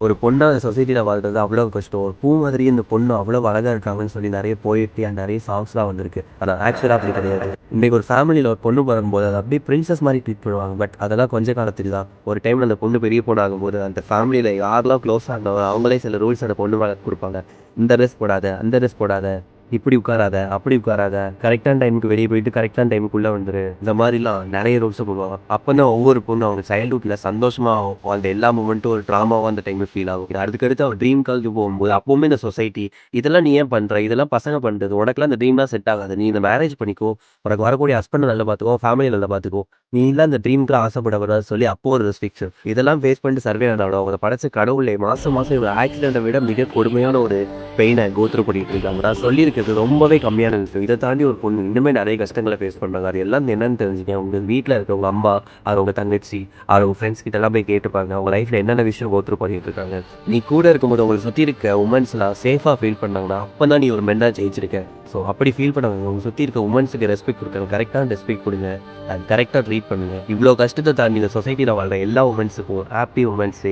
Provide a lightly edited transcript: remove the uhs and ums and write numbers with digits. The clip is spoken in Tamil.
ஒரு பொண்ணா அந்த சொசைட்டில வாழ்றது அவ்வளோ கஷ்டம். ஒரு பூ மாதிரி இந்த பொண்ணு அவ்வளோ அழகா இருக்காங்கன்னு சொல்லி நெறைய போயட்ரி அண்ட் நெறைய சாங்ஸ்லாம் வந்திருக்கு. ஆனா ஆக்சுவலா அப்படி கிடையாது. இன்னைக்கு ஒரு ஃபேமிலில ஒரு பொண்ணு பொறக்கும்போது அத அப்படியே பிரின்சஸ் மாரி ட்ரீட் பண்ணுவாங்க. பட் அதெல்லாம் கொஞ்ச காலத்துக்கு தான். ஒரு டைம்ல அந்த பொண்ணு பெரிய பொண்ணு ஆகும்போது அந்த ஃபேமிலில யாரெல்லாம் க்ளோஸா இருந்தாங்களோ அவங்களே சில ரூல்ஸ் அந்த பொண்ணு மேல குடுப்பாங்க. இந்த ட்ரெஸ் போடாத, அந்த ட்ரெஸ் போடாத, இப்படி உட்காராத, அப்படி உட்காராத, கரெக்ட்டான டைமுக்கு வெளிய போயிட்டு கரெக்ட்டான டைமுக்குள்ள வந்துரு. இந்த மாரிலாம் நெறைய ரூல்ஸ போடுவாங்க. அப்பதான் ஒவ்வொரு பொண்ணும் அவங்க சைல்ட்ஹுட்ல சந்தோஷமா வாழ்ந்த எல்லா மொமெண்ட்டும் ஒரு ட்ராமாவா அந்த டைம்ல ஃபீல் ஆகும். அதுக்கடுத்து அவ ட்ரீம் கேர்ள்க்கு போகும்போது அப்பவுமே இந்த சொசைட்டி, இதெல்லாம் நீ ஏன் பண்ற? இதெல்லாம் பசங்க பண்றது. உனக்கெல்லாம் இந்த ட்ரீம்லாம் செட் ஆகாது. நீ இந்த மேரேஜ் பண்ணிக்கோ. உனக்கு வரக்கூடிய ஹஸ்பண்ட நல்லா பார்த்துக்கோ. ஃபேமிலிய நல்லா பார்த்துக்கோ. நீலாம் இந்த ட்ரீம்க்குலாம் ஆசைப்படக்கூடாதுன்னு சொல்லி அப்போ ஒரு ரெஸ்ட்ரிக்ஷன். இதெல்லாம் ஃபேஸ் பண்ணிட்டு சர்வே ஆனாலும் அவங்கள படைச்ச கடவுளே மாசம் மாசம் இவங்க ஆக்சிடென்ட்ட விட மிக கொடுமையான ஒரு பெயின கோ த்ரூ பண்ணிட்டு இருக்காங்க. நான் சொல்லியிருக்கிறது ரொம்பவே கம்மியான விஷயம். இத தாண்டி ஒரு பொண்ணு இன்னுமே நெறைய கஷ்டங்கள ஃபேஸ் பண்றாங்க. அது எல்லாம் என்னன்னு தெரிஞ்சுக்கங்க. உங்க வீட்ல இருக்கவங்க அம்மா, அது உங்க தங்கச்சி, அது உங்க ஃப்ரெண்ட்ஸ் கிட்டலாம் போய் கேட்டு பாருங்க. அவங்க லைஃப்ல என்னென்ன விஷயம் கோ த்ரூ பண்ணிட்டு இருக்காங்க. நீ கூட இருக்கும்போது உங்கள சுத்தி இருக்க வுமன்ஸ்லாம் சேஃபா ஃபீல் பண்ணாங்கன்னா, அப்பதான் நீ ஒரு மென்னா ஜெயிச்சிருக்க. ஸோ அப்படி ஃபீல் பண்ணாதீங்க. உங்க சுத்தி இருக்க வுமன்ஸ்க்கு ரெஸ்பெக்ட் குடுக்கணும். கரெக்ட்டான ரெஸ்பெக்ட் குடுங்க. அண்ட் கரெக்ட்டா ட்ரீட் பண்ணுங்க. இவ்ளோ கஷ்டத்த தாண்டி இந்த சொசைட்டில வாழ்ற எல்லா வுமன்ஸுக்கும் ஹேப்பி வுமன்ஸ் டே.